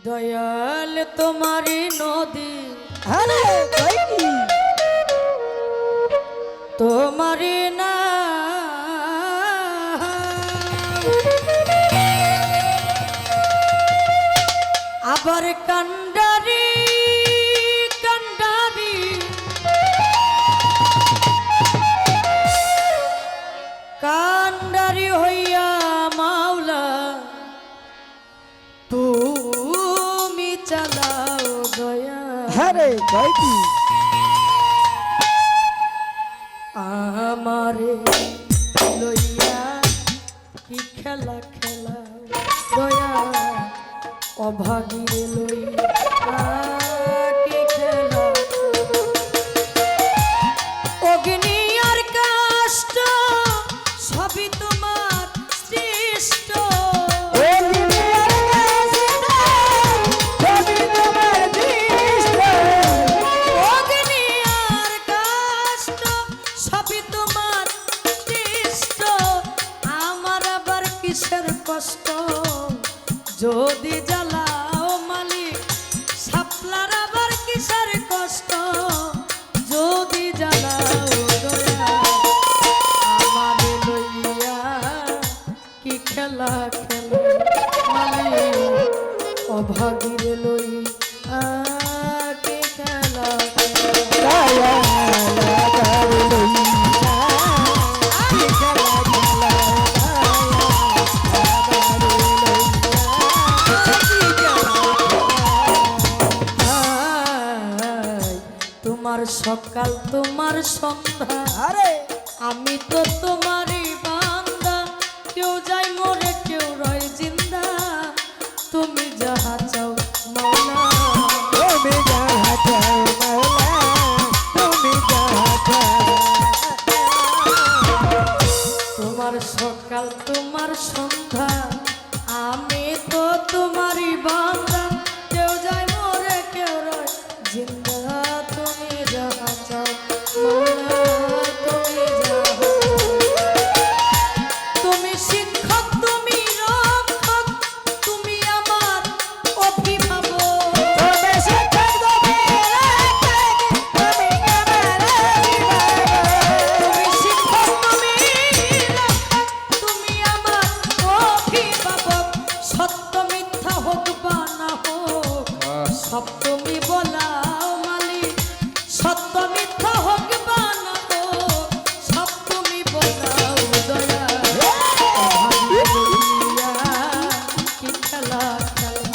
দয়াল তোমারি নদী আরে কই কি তোমারি না আবার কান্ডারি কান্ডারি কান্ডারি হইয়া মাওলা তুমি চালাও দয়া আরে কই কি আমারে লইয়া কি খেলা খেলা দয়া অভাগীরে লইয়া কি খেলা অগ্নি আর কাষ্ট সবই তোমার সৃষ্ট অগ্নি আর কাষ্ট সবই তোমার সৃষ্ট আমার আবার কিসের কষ্ট যদি জ্বালাও মালিক সাপলার আবার কিসের কষ্ট যদি জ্বালাও দয়া আমারে লইয়া কি খেলা খেলা মালিক অভাগীরে লইয়া কি খেলা দয়া লাগার লইয়া কি খেলা খেলা তোমার সকাল তোমার সন্ধ্যা আরে আমি তো তোমারই বান্দা কেউ যায় মরে কেউ রয় জিন্দা তুমি যাহা চাও মাওলা তুমি যাহা চাও মাওলা তুমি যাহা চাও তোমার সকাল তোমার সন্ধ্যা আমি তো তোমারই বান্দা কেউ যায় মরে কেউ রয় জিন্দা তুমি যাহা চাও মাওলা তুমি যাহা তুমি শিক্ষক তুমি রক্ষক তুমি আমার অভিভাবক তুমি শিক্ষক তুমি রক্ষক তুমি আমার অভিভাবক তুমি শিক্ষক তুমি রক্ষক তুমি আমার অভিভাবক সত্য মিথ্যা হোক বা না হোক সব তুমি বলাও মালিক সত্য মিথ্যা হোক বা না হোক সব তুমি বলাও দয়া ভাবিয়া কি খেলা খেলা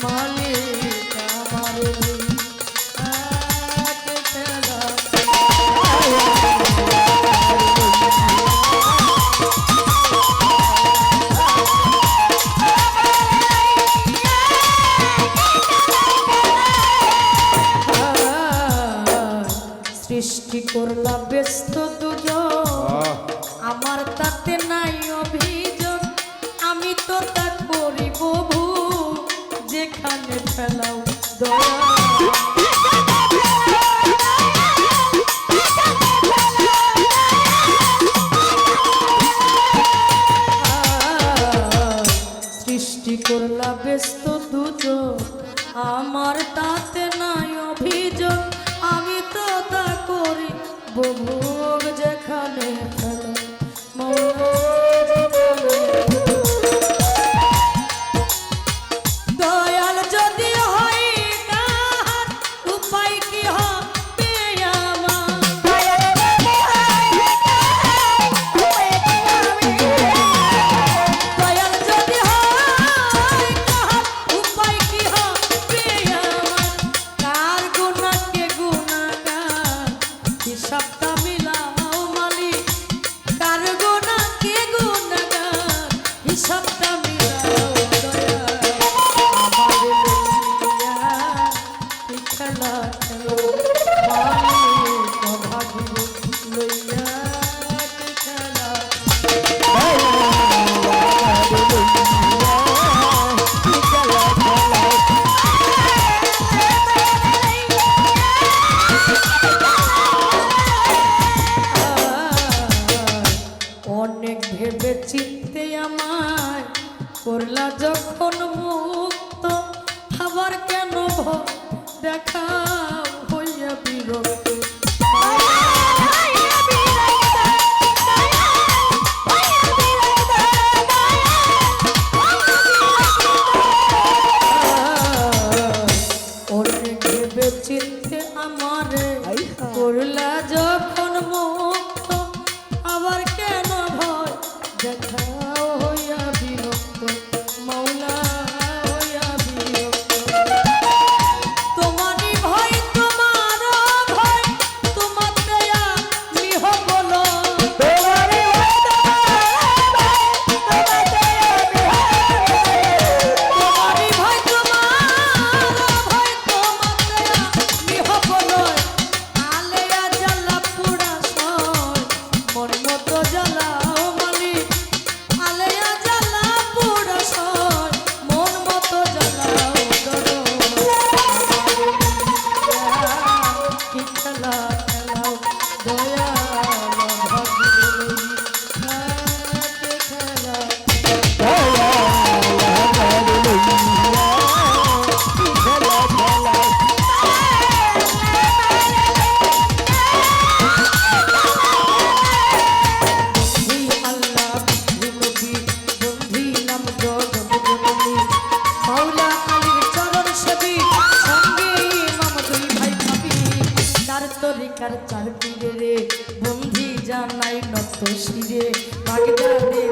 মালিক আমার কি খেলা সৃষ্টি করলা ব্যস্ত দুজন আমার তাতে নাই অভিযোগ আমি তো তা করিব ভুল যেখানে ফেলাও দয়া সৃষ্টি করলা ব্যস্ত দুজন আমার তাতে নাই অভিযোগ আমি তো তা করি ভোগ যেখানে ফেলো মৌলা যেখানে দয়াল যদি হয় কার উপায় কি হবে আমার দয়াল যদি হয় কার উপায় কি হবে আমার কার গুনাহ কে গুনাহগার হিসাবটা মিলাও মালিক কার গুনাহ কে দেখাও হইয়া বিরক্ত ওরে ভেবে চিনতে আমারে করলা যখন মুক্ত আবার কেন ভয় দেখাও হইয়া বিরক্ত মৌলা হইয়া বিরক্ত তোমারই ভয় তোমার ভয় তোমার দয়া মিহ বলো তোমারই ভয় তোমার দয়া মিহ বলো আলেয়া জ্বালা পুরা সয় মন মতো জ্বালাও মালিক আলেয়া জ্বালা পুরা সয় মন মতো জ্বালাও ধরো কি খেলা খেলাও দয়া তরিকার চার পীরে রে বন্ধি জানাই নত শিরে বাগদাদে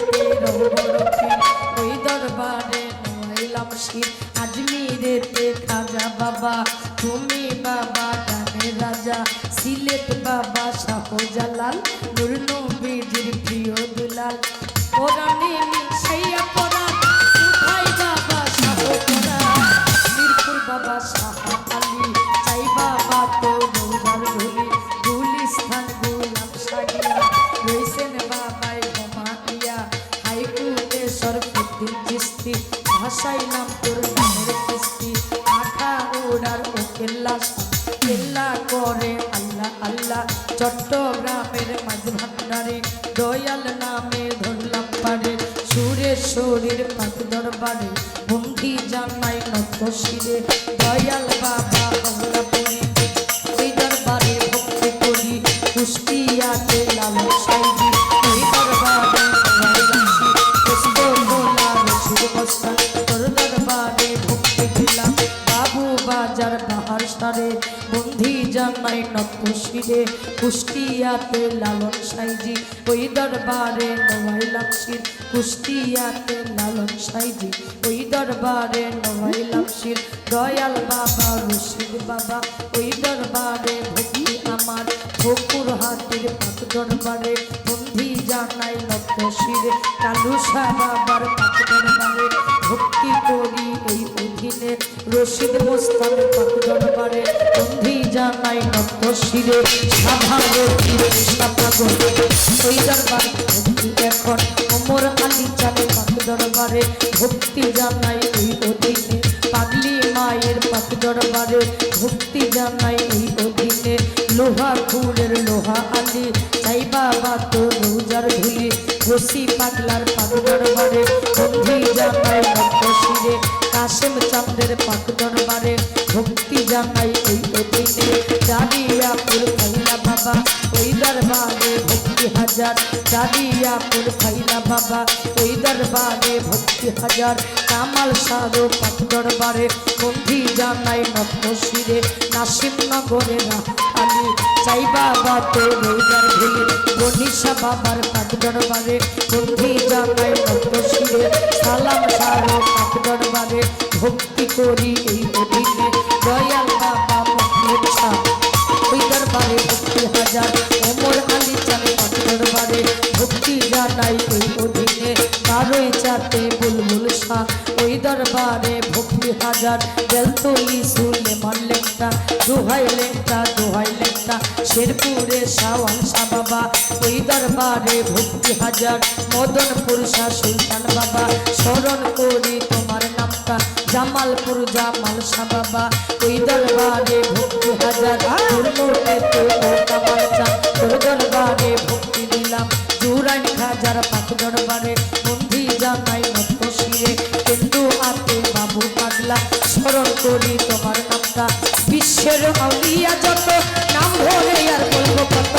ওই দরবারে নইলাম শির আজমিরেতে খাজা বাবা তুমি বাবা গানে রাজা সিলেট বাবা শাহজালাল নূর নবীজির প্রিয় দুলাল কোরআনে মিশাইয়া পড়ান উঠাই বাবা শাহজালাল মিরপুর বাবা শাহ আলী চাই বাবা তো রোজার ধুলি গুলিস্তান গোলাম সাগিয়া রইছেন বাবাই ঘুমাইয়া হাইকুতে সরফুদ্দিন চিস্তি ভাষাই নাম তোর নামের কিস্তি আখা ওড়ার ও কেল্লা কেল্লা করে আল্লাহ আল্লাহ চট্টগ্রামের মাঝ ভান্ডারে দয়াল নামে ধরলাম পারে সুরেশ্বরীর পাক দরবারে বন্ধি জানাই নত শিরে দয়াল বাবা বাংলাপুরে ওই দরবারে ভক্তি করি কুষ্টিয়াতে লালন সাইজি ওই দরবারে রসিদ তোর দরবারে ভক্তি দিলাম বাবু বাজার বাহার সারে বন্ধি জানাই নত শিরে কুষ্টিয়াতে লালন সাইজি ওই দরবারে নওয়াইলাম শির কুষ্টিয়াতে লালন সাইজি ওই দরবারে নওয়াইলাম শির দয়াল বাবা রশিদ বাবা ওই দরবারে ভক্তি আমার ফকুর হাতের পাক দরবারে বন্ধি জানাই নত শিরে কালুসা বাবার পাক দরবারে ভক্তি করি এই অধীনে রশিদ মোস্তানের পাক দরবারে বন্ধি জানাই নত শিরে ওই দরবার ভক্তি এখন ওমর আলী চালে পাক দরবারে ভক্তি জানাই ওই অধীনে পাগলি মায়ের পাক দরবারে ভক্তি জানাই ওই অধীনে লোহা খুরের লোহা আলী চাই বাবা তো রোজার ধুলি ঘষি পাগলার পাক দরবারে বন্ধি জানাই নত শিরে কাশেম চাঁদের পাক দরবারে ভক্তি জানাই ওই অধীনে জাদিয়াপুর খাইলা বাবা ওই দরবারে ভক্তি হাজার জাদিয়াপুর খাইলা বাবা ওই দরবারে ভক্তি হাজার কামাল সারো পাক দরবারে বন্ধি জানাই নত শিরে নাসিম নগরের আলী চাই বাবা তো রোজার ধুলি গণিসা বাবার পাক দরবারে বন্ধি জানাই নত শিরে সালাম সারো পাক দরবারে ভক্তি করি এই অধীনে দয়াল বাবা মুখা ওই দরবারে ভক্তি হাজার ওমর আলী চালে পাক দরবারে ভক্তি জানাই ওই অধীনে বারোই চাতে বুলবুল শাহ ওই দরবারে ভক্তি হাজার বেলতলি সুলেমান লেখা দোহাই লেখা শেরপুরে শাওয়াল শাহ বাবা ওই দরবারে ভক্তি হাজার মদনপুর শাহ সুলতান বাবা স্মরণ করি তোমার নামটা জামালপুর জামাল শাহ বাবা ওই দরবারে ভক্তি হাজার কামাল চা তোর দরবারে ভক্তি দিলাম জুরাইন খাজার পাক দরবারে বন্ধি জানাই নত শিরে কিন্তু আতে বাবু পাগলা স্মরণ করি তোমার নামটা বিশ্বের আউলিয়া যত নাম ধরে আর বলবো কত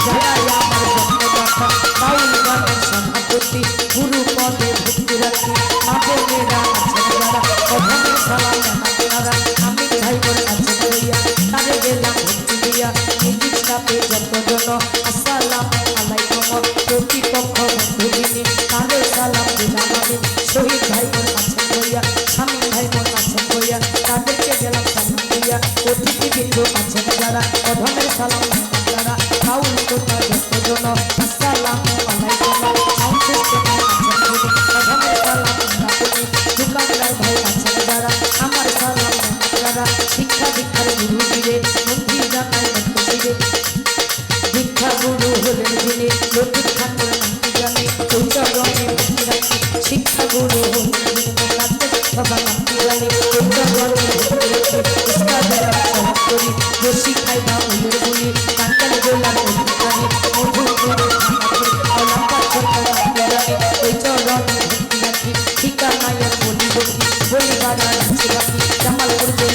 যারা আমার জন্মদাতা বাউল গানের সভাপতি গুরু পদে ভক্তি রাখি মা বোনেরা আছেন যারা প্রথমে সালাম জানারা আমি ভাই বোন আছেন লইয়া তারে গেলাম ভক্তি দিয়া মিউজিক স্টাফে যতজন আসসালাম আলাইকুম প্রতিপক্ষ বন্ধুগিনী তারে সালাম দিলাম আমি শহীদ ভাই বোন আছেন লইয়া স্বামী ভাই বোন আছেন লইয়া তাদেরকে গেলাম সালাম দিয়া অতিথি বিন্দু আছেন যারা প্রথমের সালাম যারা বাউল কোথা যতজন আসসালাম আলাইকুম সাউন্ড সিস্টেমে আছেন যিনি প্রথমের সালাম রাখুনি দোকানদার ভাই আছেন যারা আমার সালাম যারা শিক্ষা দীক্ষার গুরু দিলে মন্ত্রী জানাই মন্ত্রীরে দীক্ষা গুরু হলেন যিনি লতিফ ঠাকুর নামটি জানি উচ্চরণে ভক্তি রাখি শিক্ষা গুরু হলেন যিনি রাজ্য বাবা নামটি জানি উচ্চরণে ভক্তি রাখি উস্তাদের সহজ করি রশি খাইবা উলের বলি কাঙ্কাল গোলার অধিকারী মধু গুরু ঠাকুর অলঙ্কার সরকার নামটি জানি উচ্চরণে ভক্তি রাখি ঠিকানায়ের বলি বলি বলি বাড়া রাখি রাখি জামালপুর